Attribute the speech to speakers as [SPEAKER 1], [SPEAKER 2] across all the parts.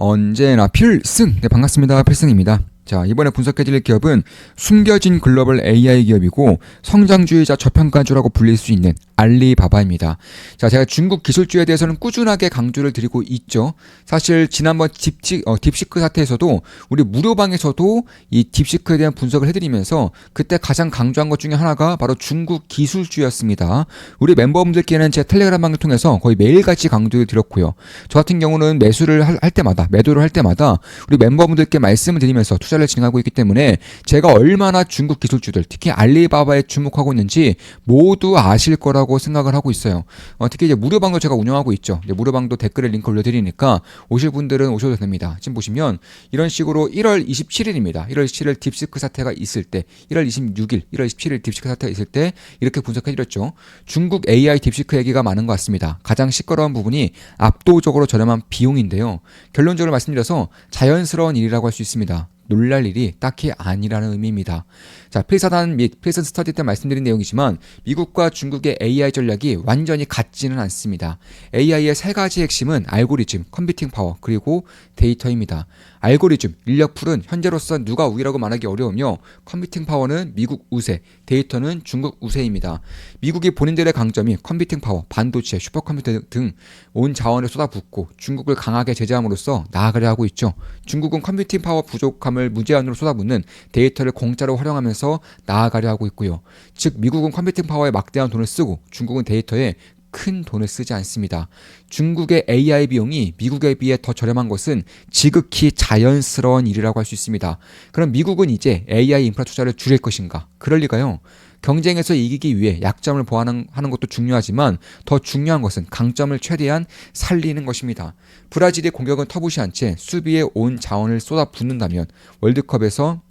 [SPEAKER 1] 언제나 필승! 네, 반갑습니다. 필승입니다. 자, 이번에 분석해드릴 기업은 숨겨진 글로벌 AI 기업이고 성장주의자 저평가주라고 불릴 수 있는 알리바바입니다. 자, 제가 중국 기술주에 대해서는 꾸준하게 강조를 드리고 있죠. 사실 지난번 딥시크 사태에서도 우리 무료방에서도 이 딥시크에 대한 분석을 해드리면서 그때 가장 강조한 것 중에 하나가 바로 중국 기술주였습니다. 우리 멤버분들께는 제 텔레그램방을 통해서 거의 매일같이 강조를 드렸고요. 저 같은 경우는 매도를 할 때마다 우리 멤버분들께 말씀을 드리면서 투자를 진행하고 있기 때문에 제가 얼마나 중국 기술주들, 특히 알리바바에 주목하고 있는지 모두 아실 거라고 생각을 하고 있어요. 특히 이제 무료방도 제가 운영하고 있죠. 이제 무료방도 댓글에 링크 올려드리니까 오실 분들은 오셔도 됩니다. 지금 보시면 이런 식으로 1월 27일입니다. 1월 27일 딥시크 사태가 있을 때, 1월 26일, 1월 27일 딥시크 사태가 있을 때 이렇게 분석해드렸죠. 중국 AI 딥시크 얘기가 많은 것 같습니다. 가장 시끄러운 부분이 압도적으로 저렴한 비용인데요. 결론적으로 말씀드려서 자연스러운 일이라고 할 수 있습니다. 놀랄 일이 딱히 아니라는 의미입니다. 자, 필사단 및 필슨 스터디 때 말씀드린 내용이지만 미국과 중국의 AI 전략이 완전히 같지는 않습니다. AI의 세 가지 핵심은 알고리즘, 컴퓨팅 파워, 그리고 데이터입니다. 알고리즘, 인력풀은 현재로서 누가 우위라고 말하기 어려우며 컴퓨팅 파워는 미국 우세, 데이터는 중국 우세입니다. 미국이 본인들의 강점이 컴퓨팅 파워, 반도체, 슈퍼컴퓨터 등 온 자원을 쏟아붓고 중국을 강하게 제재함으로써 나아가려 하고 있죠. 중국은 컴퓨팅 파워 부족함을 무제한으로 쏟아붓는 데이터를 공짜로 활용하면서 나아가려 하고 있고요. 즉 미국은 컴퓨팅 파워에 막대한 돈을 쓰고 중국은 데이터에 큰 돈을 쓰지 않습니다. 중국의 AI 비용이 미국에 비해 더 저렴한 것은 지극히 자연스러운 일이라고 할 수 있습니다. 그럼 미국은 이제 AI 인프라 투자를 줄일 것인가? 그럴 리가요. 경쟁에서 이기기 위해 약점을 보완하는 것도 중요하지만 더 중요한 것은 강점을 최대한 살리는 것입니다. 브라질이 공격은 터부시한 채 수비에 온 자원을 쏟아붓는다면 월드컵에서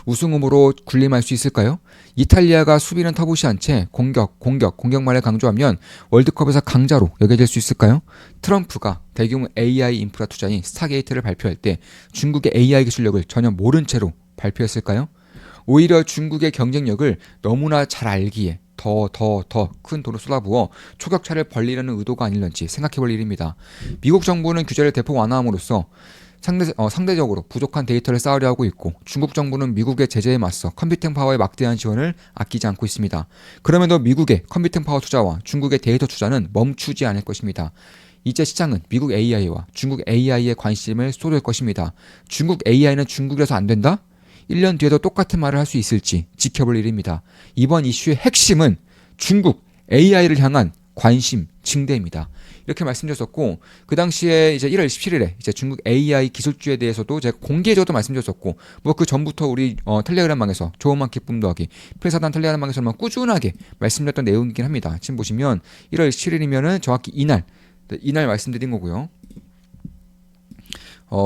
[SPEAKER 1] 우승 후보로 군림할 수 있을까요? 이탈리아가 수비는 터부시한 채 공격만을 강조하면 월드컵에서 강자로 여겨질 수 있을까요? 트럼프가 대규모 AI 인프라 투자인 스타게이트를 발표할 때 중국의 AI 기술력을 전혀 모른 채로 발표했을까요? 오히려 중국의 경쟁력을 너무나 잘 알기에 더 큰 돈을 쏟아부어 초격차를 벌리려는 의도가 아닐런지 생각해볼 일입니다. 미국 정부는 규제를 대폭 완화함으로써 상대적으로 부족한 데이터를 쌓으려 하고 있고 중국 정부는 미국의 제재에 맞서 컴퓨팅 파워의 막대한 지원을 아끼지 않고 있습니다. 그럼에도 미국의 컴퓨팅 파워 투자와 중국의 데이터 투자는 멈추지 않을 것입니다. 이제 시장은 미국 AI와 중국 AI에 관심을 쏟을 것입니다. 중국 AI는 중국에서 안 된다? 1년 뒤에도 똑같은 말을 할 수 있을지 지켜볼 일입니다. 이번 이슈의 핵심은 중국 AI를 향한 관심 증대입니다. 이렇게 말씀드렸었고 그 당시에 이제 1월 27일에 이제 중국 AI 기술주에 대해서도 제가 공개적으로 말씀드렸었고 뭐 그 전부터 우리 텔레그램방에서 조음한 기쁨 더하기 필사단 텔레그램방에서만 꾸준하게 말씀드렸던 내용이긴 합니다. 지금 보시면 1월 27일이면은 정확히 이날 말씀드린 거고요.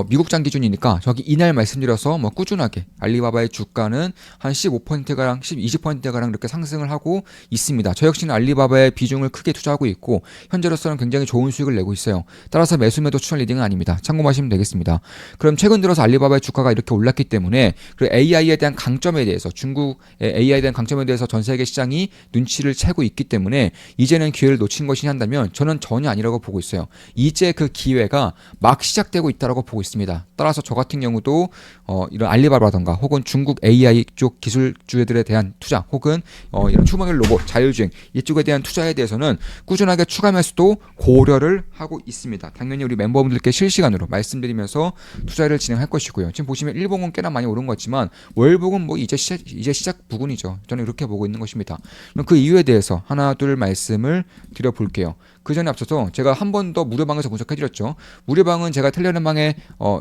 [SPEAKER 1] 미국장 기준이니까 저기 이날 말씀드려서 뭐 꾸준하게 알리바바의 주가는 한 15%가량, 20%가량 이렇게 상승을 하고 있습니다. 저 역시는 알리바바의 비중을 크게 투자하고 있고 현재로서는 굉장히 좋은 수익을 내고 있어요. 따라서 매수 추천 리딩은 아닙니다. 참고하시면 되겠습니다. 그럼 최근 들어서 알리바바의 주가가 이렇게 올랐기 때문에 그 AI에 대한 강점에 대해서 중국의 AI에 대한 강점에 대해서 전 세계 시장이 눈치를 채고 있기 때문에 이제는 기회를 놓친 것이냐 한다면 저는 전혀 아니라고 보고 있어요. 이제 그 기회가 막 시작되고 있다고 보고 있습니다. 따라서 저 같은 경우도 이런 알리바바라던가 혹은 중국 AI 쪽 기술주들에 대한 투자 혹은 이런 휴머노이드 로봇, 자율주행 이쪽에 대한 투자에 대해서는 꾸준하게 추가 매수도 고려를 하고 있습니다. 당연히 우리 멤버분들께 실시간으로 말씀드리면서 투자를 진행할 것이고요. 지금 보시면 일봉은 꽤나 많이 오른 것 같지만 월봉은 뭐 이제 시작 부근이죠. 저는 이렇게 보고 있는 것입니다. 그럼 그 이유에 대해서 하나 둘 말씀을 드려볼게요. 그 전에 앞서서 제가 한 번 더 무료방에서 분석해드렸죠. 무료방은 제가 텔레그램방에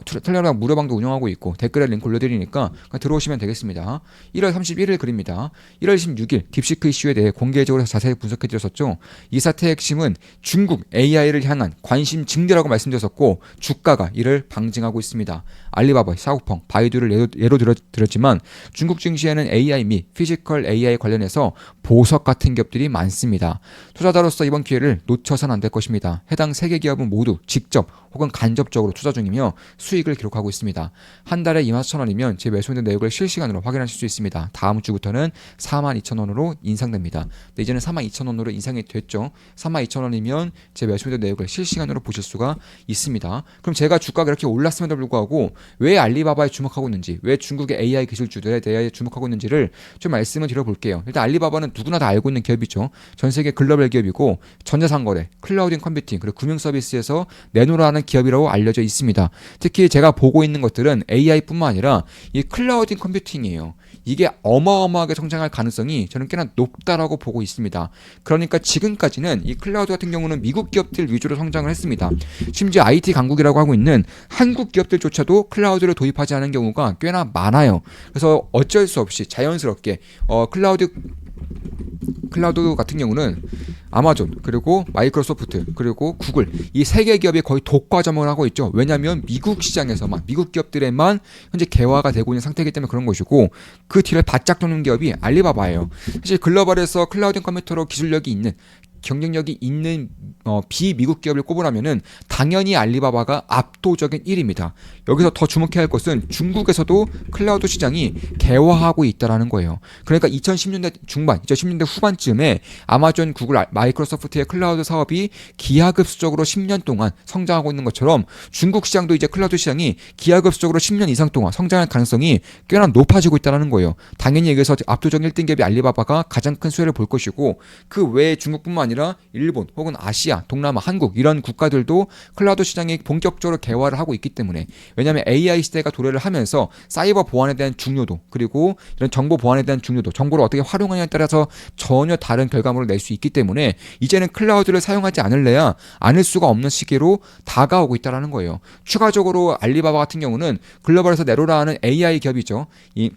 [SPEAKER 1] 텔레그램 무료방도 운영하고 있고 댓글에 링크 올려드리니까 들어오시면 되겠습니다. 1월 31일 글입니다. 1월 16일 딥시크 이슈에 대해 공개적으로 자세히 분석해드렸었죠. 이 사태의 핵심은 중국 AI를 향한 관심 증대라고 말씀드렸었고 주가가 이를 방증하고 있습니다. 알리바바, 샤오펑, 바이두를 예로 들었지만 중국 증시에는 AI 및 피지컬 AI 관련해서 보석 같은 기업들이 많습니다. 투자자로서 이번 기회를 놓쳐 놓쳐서는 안 될 것입니다. 해당 3개 기업은 모두 직접 혹은 간접적으로 투자 중이며 수익을 기록하고 있습니다. 한 달에 24,000원이면 제 매수된 내역을 실시간으로 확인하실 수 있습니다. 다음 주부터는 42,000원으로 인상됩니다. 네, 이제는 42,000원으로 인상이 됐죠. 42,000원이면 제 매수된 내역을 실시간으로 보실 수가 있습니다. 그럼 제가 주가가 이렇게 올랐음에도 불구하고 왜 알리바바에 주목하고 있는지, 왜 중국의 AI 기술주들에 대해 주목하고 있는지를 좀 말씀을 드려볼게요. 일단 알리바바는 누구나 다 알고 있는 기업이죠. 전 세계 글로벌 기업이고 전자상거래, 클라우드 컴퓨팅, 그리고 금융 서비스에서 내놓으라는 기업이라고 알려져 있습니다. 특히 제가 보고 있는 것들은 AI뿐만 아니라 이 클라우드 컴퓨팅이에요. 이게 어마어마하게 성장할 가능성이 저는 꽤나 높다라고 보고 있습니다. 그러니까 지금까지는 이 클라우드 같은 경우는 미국 기업들 위주로 성장을 했습니다. 심지어 IT 강국이라고 하고 있는 한국 기업들조차도 클라우드를 도입하지 않은 경우가 꽤나 많아요. 그래서 어쩔 수 없이 자연스럽게 클라우드 같은 경우는 아마존, 그리고 마이크로소프트, 그리고 구글, 이 3개 기업이 거의 독과점을 하고 있죠. 왜냐하면 미국 시장에서만, 미국 기업들에만 현재 개화가 되고 있는 상태이기 때문에 그런 것이고, 그 뒤를 바짝 도는 기업이 알리바바예요. 사실 글로벌에서 클라우드 컴퓨터로 기술력이 있는, 경쟁력이 있는 비미국 기업을 꼽으라면은 당연히 알리바바가 압도적인 1위입니다. 여기서 더 주목해야 할 것은 중국에서도 클라우드 시장이 개화하고 있다는 거예요. 그러니까 2010년대 중반, 2010년대 후반쯤에 아마존, 구글, 마이크로소프트의 클라우드 사업이 기하급수적으로 10년 동안 성장하고 있는 것처럼 중국 시장도 이제 클라우드 시장이 기하급수적으로 10년 이상 동안 성장할 가능성이 꽤나 높아지고 있다는 거예요. 당연히 여기서 압도적인 1등 기업이 알리바바가 가장 큰 수혜를 볼 것이고, 그 외에 중국뿐만 아니라 일본 혹은 아시아, 동남아, 한국 이런 국가들도 클라우드 시장이 본격적으로 개화를 하고 있기 때문에, 왜냐하면 AI 시대가 도래를 하면서 사이버 보안에 대한 중요도, 그리고 이런 정보 보안에 대한 중요도, 정보를 어떻게 활용하냐에 따라서 전혀 다른 결과물을 낼 수 있기 때문에 이제는 클라우드를 사용하지 않을래야 않을 수가 없는 시기로 다가오고 있다는 거예요. 추가적으로 알리바바 같은 경우는 글로벌에서 내로라 하는 AI 기업이죠. 이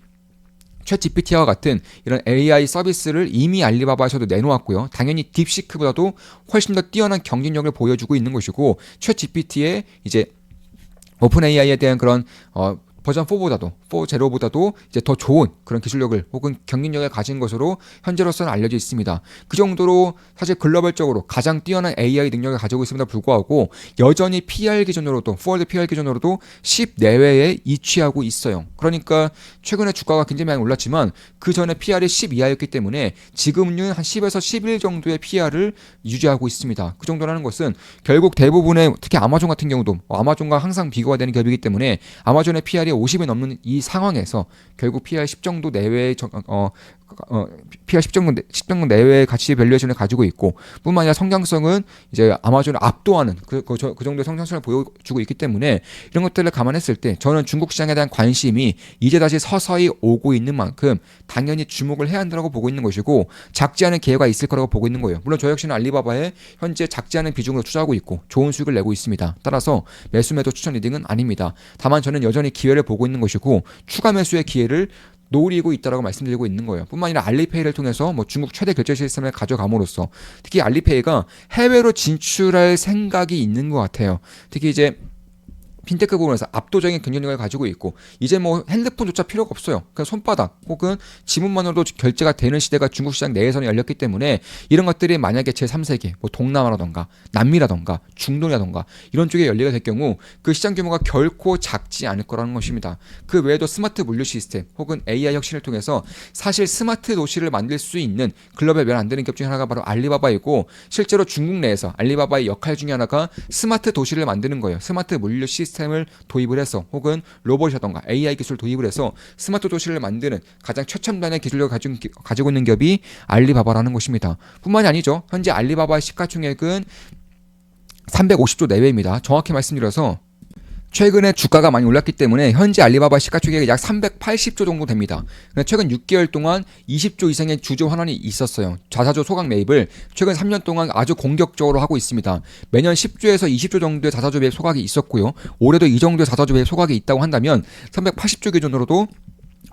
[SPEAKER 1] 챗 GPT와 같은 이런 AI 서비스를 이미 알리바바에서도 내놓았고요. 당연히 딥시크보다도 훨씬 더 뛰어난 경쟁력을 보여주고 있는 것이고, 챗 GPT의 이제 오픈 AI에 대한 그런 버전 4보다도 4.0보다도 이제 더 좋은 그런 기술력을 혹은 경쟁력을 가진 것으로 현재로서는 알려져 있습니다. 그 정도로 사실 글로벌적으로 가장 뛰어난 AI 능력을 가지고 있음에도 불구하고 여전히 PR 기준으로도 포워드 PR 기준으로도 10 내외에 위치하고 있어요. 그러니까 최근에 주가가 굉장히 많이 올랐지만 그 전에 PR이 10 이하였기 때문에 지금은 한 10에서 11 정도의 PR을 유지하고 있습니다. 그 정도라는 것은 결국 대부분의, 특히 아마존 같은 경우도 아마존과 항상 비교가 되는 기업이기 때문에 아마존의 PR이 50이 넘는 이 상황에서 결국 PR 10 정도 내외의 PR 10 정도 내외의 가치 밸류에이션을 가지고 있고, 뿐만 아니라 성장성은 이제 아마존을 압도하는 그 정도의 성장성을 보여주고 있기 때문에 이런 것들을 감안했을 때 저는 중국 시장에 대한 관심이 이제 다시 서서히 오고 있는 만큼 당연히 주목을 해야 한다고 보고 있는 것이고, 작지 않은 기회가 있을 거라고 보고 있는 거예요. 물론 저 역시는 알리바바에 현재 작지 않은 비중으로 투자하고 있고 좋은 수익을 내고 있습니다. 따라서 매수 매도 추천 리딩은 아닙니다. 다만 저는 여전히 기회를 보고 있는 것이고 추가 매수의 기회를 노리고 있다라고 말씀드리고 있는 거예요. 뿐만 아니라 알리페이를 통해서 중국 최대 결제 시스템을 가져감으로써 특히 알리페이가 해외로 진출할 생각이 있는 것 같아요. 특히 이제 핀테크 부분에서 압도적인 경쟁력을 가지고 있고, 이제 핸드폰조차 필요가 없어요. 그냥 손바닥 혹은 지문만으로도 결제가 되는 시대가 중국 시장 내에서는 열렸기 때문에 이런 것들이 만약에 제3세계, 동남아라던가 남미라던가 중동이라던가 이런 쪽에 열리게 될 경우 그 시장 규모가 결코 작지 않을 거라는 것입니다. 그 외에도 스마트 물류 시스템 혹은 AI 혁신을 통해서 사실 스마트 도시를 만들 수 있는 글로벌 면 안 되는 기업 중에 하나가 바로 알리바바이고, 실제로 중국 내에서 알리바바의 역할 중에 하나가 스마트 도시를 만드는 거예요. 스마트 물류 시스템을 도입을 해서 혹은 로봇이라던가 AI 기술을 도입을 해서 스마트 도시를 만드는 가장 최첨단의 기술력을 가지고 있는 기업이 알리바바라는 것입니다. 뿐만이 아니죠. 현재 알리바바의 시가총액은 350조 내외입니다. 정확히 말씀드려서 최근에 주가가 많이 올랐기 때문에 현재 알리바바 시가총액이 약 380조 정도 됩니다. 최근 6개월 동안 20조 이상의 주주 환원이 있었어요. 자사주 소각 매입을 최근 3년 동안 아주 공격적으로 하고 있습니다. 매년 10조에서 20조 정도의 자사주 매입 소각이 있었고요. 올해도 이 정도의 자사주 매입 소각이 있다고 한다면 380조 기준으로도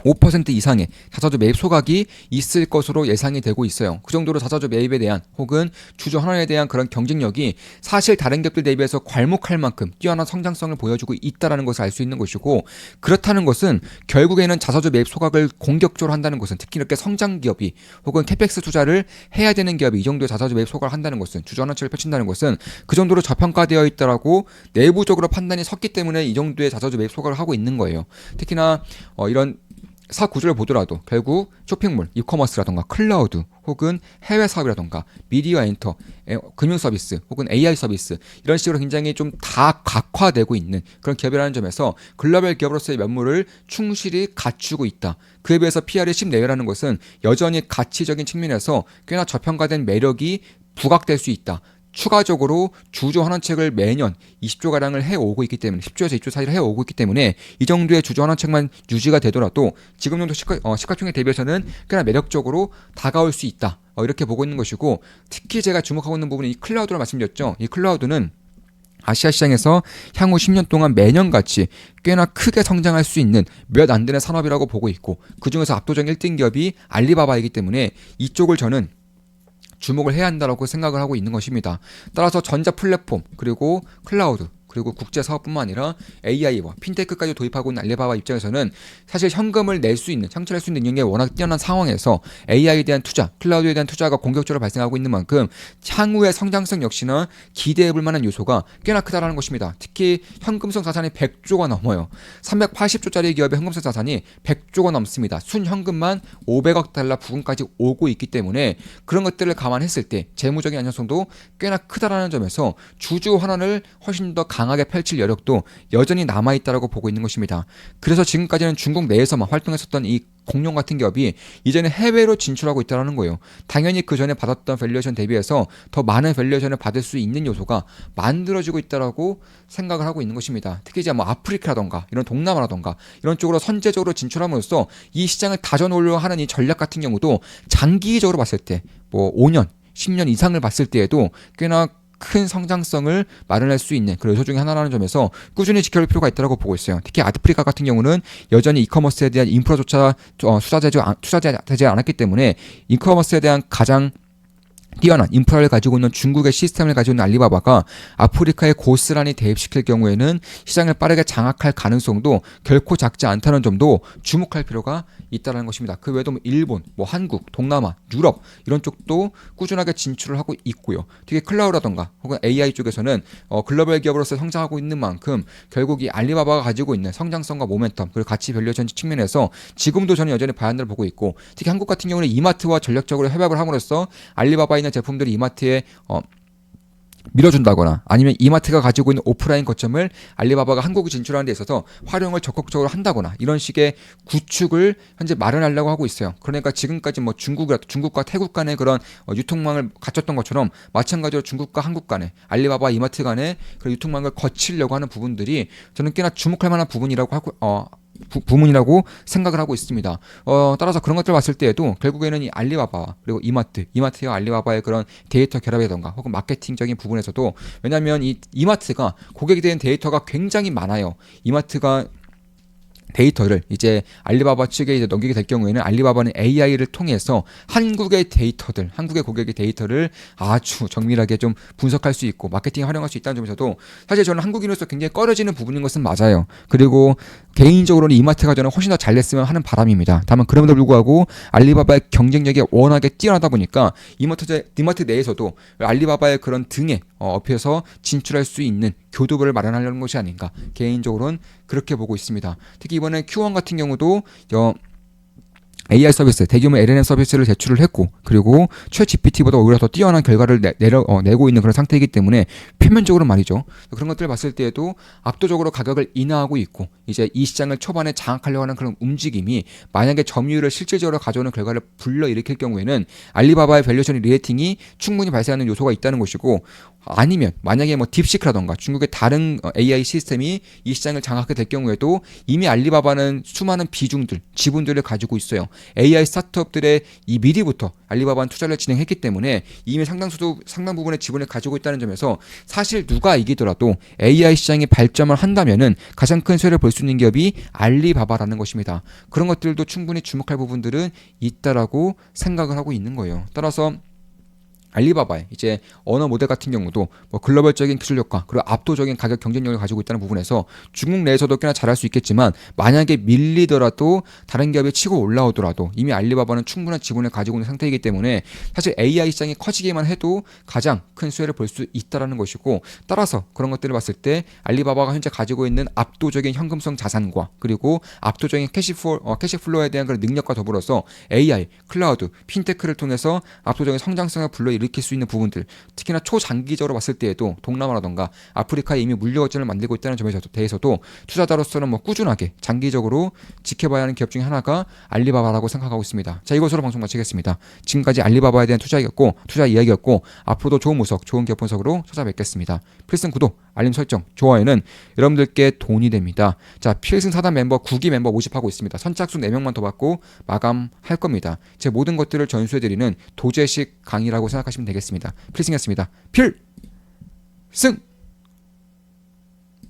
[SPEAKER 1] 5% 이상의 자사주 매입 소각이 있을 것으로 예상이 되고 있어요. 그 정도로 자사주 매입에 대한 혹은 주주 환원에 대한 그런 경쟁력이 사실 다른 기업들 대비해서 괄목할 만큼 뛰어난 성장성을 보여주고 있다는 것을 알 수 있는 것이고, 그렇다는 것은 결국에는 자사주 매입 소각을 공격적으로 한다는 것은, 특히 이렇게 성장 기업이 혹은 캐펙스 투자를 해야 되는 기업이 이 정도의 자사주 매입 소각을 한다는 것은, 주주 환원책을 펼친다는 것은 그 정도로 저평가되어 있다라고 내부적으로 판단이 섰기 때문에 이 정도의 자사주 매입 소각을 하고 있는 거예요. 특히나 이런 사업 구조를 보더라도 결국 쇼핑몰, 이커머스라던가 클라우드 혹은 해외 사업이라던가 미디어 엔터, 금융 서비스 혹은 AI 서비스, 이런 식으로 굉장히 좀 다 각화되고 있는 그런 기업이라는 점에서 글로벌 기업으로서의 면모를 충실히 갖추고 있다. 그에 비해서 PR이 10내외라는 것은 여전히 가치적인 측면에서 꽤나 저평가된 매력이 부각될 수 있다. 추가적으로 주주 환원책을 매년 20조가량을 해오고 있기 때문에, 10조에서 2조 사이를 해오고 있기 때문에 이 정도의 주주 환원책만 유지가 되더라도 지금 정도 시가총액 대비해서는 꽤나 매력적으로 다가올 수 있다. 이렇게 보고 있는 것이고, 특히 제가 주목하고 있는 부분이 이 클라우드로 말씀드렸죠. 이 클라우드는 아시아 시장에서 향후 10년 동안 매년같이 꽤나 크게 성장할 수 있는 몇 안 되는 산업이라고 보고 있고, 그중에서 압도적 1등 기업이 알리바바이기 때문에 이쪽을 저는 주목을 해야 한다고 생각을 하고 있는 것입니다. 따라서 전자 플랫폼, 그리고 클라우드, 그리고 국제 사업뿐만 아니라 AI와 핀테크까지 도입하고 있는 알리바바 입장에서는 사실 현금을 낼 수 있는, 창출할 수 있는 능력이 워낙 뛰어난 상황에서 AI에 대한 투자, 클라우드에 대한 투자가 공격적으로 발생하고 있는 만큼 향후의 성장성 역시나 기대해 볼 만한 요소가 꽤나 크다라는 것입니다. 특히 현금성 자산이 100조가 넘어요. 380조짜리 기업의 현금성 자산이 100조가 넘습니다. 순현금만 500억 달러 부근까지 오고 있기 때문에 그런 것들을 감안했을 때 재무적인 안정성도 꽤나 크다라는 점에서 주주 환원을 훨씬 더 강하게 펼칠 여력도 여전히 남아있다고 보고 있는 것입니다. 그래서 지금까지는 중국 내에서만 활동했었던 이 공룡 같은 기업이 이제는 해외로 진출하고 있다는 거예요. 당연히 그 전에 받았던 밸류에이션 대비해서 더 많은 밸류에이션을 받을 수 있는 요소가 만들어지고 있다고 생각을 하고 있는 것입니다. 특히 이제 뭐 아프리카라던가 이런 동남아라던가 이런 쪽으로 선제적으로 진출함으로써 이 시장을 다져놓으려 하는 이 전략 같은 경우도 장기적으로 봤을 때 뭐 5년, 10년 이상을 봤을 때에도 꽤나 큰 성장성을 마련할 수 있는 그런 요소 중에 하나라는 점에서 꾸준히 지켜볼 필요가 있다고 보고 있어요. 특히 아프리카 같은 경우는 여전히 이커머스에 대한 인프라조차 투자되지 않았기 때문에 이커머스에 대한 가장 뛰어난 인프라를 가지고 있는 중국의 시스템을 가지고 있는 알리바바가 아프리카에 고스란히 대입시킬 경우에는 시장을 빠르게 장악할 가능성도 결코 작지 않다는 점도 주목할 필요가 있다는 것입니다. 그 외에도 뭐 일본, 뭐 한국, 동남아, 유럽 이런 쪽도 꾸준하게 진출을 하고 있고요. 특히 클라우드라던가 혹은 AI 쪽에서는 글로벌 기업으로서 성장하고 있는 만큼 결국 이 알리바바가 가지고 있는 성장성과 모멘텀 그리고 가치 밸류에이션 측면에서 지금도 저는 여전히 봐야 볼고 있고, 특히 한국 같은 경우는 이마트와 전략적으로 협약을 함으로써 알리바바에 있는 제품들이 이마트에 밀어준다거나 아니면 이마트가 가지고 있는 오프라인 거점을 알리바바가 한국에 진출하는 데 있어서 활용을 적극적으로 한다거나 이런 식의 구축을 현재 마련하려고 하고 있어요. 그러니까 지금까지 뭐 중국과 태국 간의 그런 유통망을 갖췄던 것처럼 마찬가지로 중국과 한국 간에 알리바바 이마트 간의 그 유통망을 거치려고 하는 부분들이 저는 꽤나 주목할 만한 부분이라고 하고 부문이라고 생각을 하고 있습니다. 따라서 그런 것들을 봤을 때에도 결국에는 이 알리바바 그리고 이마트와 알리바바의 그런 데이터 결합이라던가 혹은 마케팅적인 부분에서도, 왜냐하면 이 이마트가 고객에 대한 데이터가 굉장히 많아요. 이마트가 데이터를 이제 알리바바 측에 이제 넘기게 될 경우에는 알리바바는 AI를 통해서 한국의 고객의 데이터를 아주 정밀하게 좀 분석할 수 있고 마케팅에 활용할 수 있다는 점에서도 사실 저는 한국인으로서 굉장히 꺼려지는 부분인 것은 맞아요. 그리고 개인적으로는 이마트가 저는 훨씬 더 잘 됐으면 하는 바람입니다. 다만 그럼에도 불구하고 알리바바의 경쟁력이 워낙에 뛰어나다 보니까 이마트 내에서도 알리바바의 그런 등에 업혀서 진출할 수 있는 교두보를 마련하려는 것이 아닌가, 개인적으로는 그렇게 보고 있습니다. 특히 이번에 Q1 같은 경우도 AI 서비스, 대규모 LLM 서비스를 제출을 했고, 그리고 최 GPT보다 오히려 더 뛰어난 결과를 내고 있는 그런 상태이기 때문에 표면적으로 말이죠. 그런 것들을 봤을 때에도 압도적으로 가격을 인하하고 있고, 이제 이 시장을 초반에 장악하려고 하는 그런 움직임이 만약에 점유율을 실질적으로 가져오는 결과를 불러일으킬 경우에는 알리바바의 밸류에이션 리레이팅이 충분히 발생하는 요소가 있다는 것이고, 아니면 만약에 뭐 딥시크라던가 중국의 다른 AI 시스템이 이 시장을 장악하게 될 경우에도 이미 알리바바는 수많은 비중들, 지분들을 가지고 있어요. AI 스타트업들의 이 미리부터 알리바바는 투자를 진행했기 때문에 이미 상당 부분의 지분을 가지고 있다는 점에서 사실 누가 이기더라도 AI 시장이 발전을 한다면은 가장 큰 수혜를 볼 수 있는 기업이 알리바바라는 것입니다. 그런 것들도 충분히 주목할 부분들은 있다라고 생각을 하고 있는 거예요. 따라서 알리바바의 이제 언어 모델 같은 경우도 뭐 글로벌적인 기술 효과 그리고 압도적인 가격 경쟁력을 가지고 있다는 부분에서 중국 내에서도 꽤나 잘할 수 있겠지만 만약에 밀리더라도 다른 기업이 치고 올라오더라도 이미 알리바바는 충분한 지분을 가지고 있는 상태이기 때문에 사실 AI 시장이 커지기만 해도 가장 큰 수혜를 볼 수 있다라는 것이고 따라서 그런 것들을 봤을 때 알리바바가 현재 가지고 있는 압도적인 현금성 자산과 그리고 압도적인 캐시플로우에 대한 그런 능력과 더불어서 AI, 클라우드, 핀테크를 통해서 압도적인 성장성을 불러일으킬 수 있는 부분들 특히나 초장기적으로 봤을 때에도 동남아라던가 아프리카에 이미 물류 거점을 만들고 있다는 점에 대해서도 투자자로서는 뭐 꾸준하게 장기적으로 지켜봐야 하는 기업 중에 하나가 알리바바라고 생각하고 있습니다. 자, 이것으로 방송 마치겠습니다. 지금까지 알리바바에 대한 투자 이야기였고 앞으로도 좋은 모습, 좋은 기업 분석으로 찾아뵙겠습니다. 필승 구독, 알림 설정, 좋아요는 여러분들께 돈이 됩니다. 자, 필승 사단 멤버 9기 멤버 모집하고 있습니다. 선착순 4명만 더 받고 마감할 겁니다. 제 모든 것들을 전수해드리는 도제식 강의라고 생각하시면 되겠습니다. 필승이었습니다. 필승!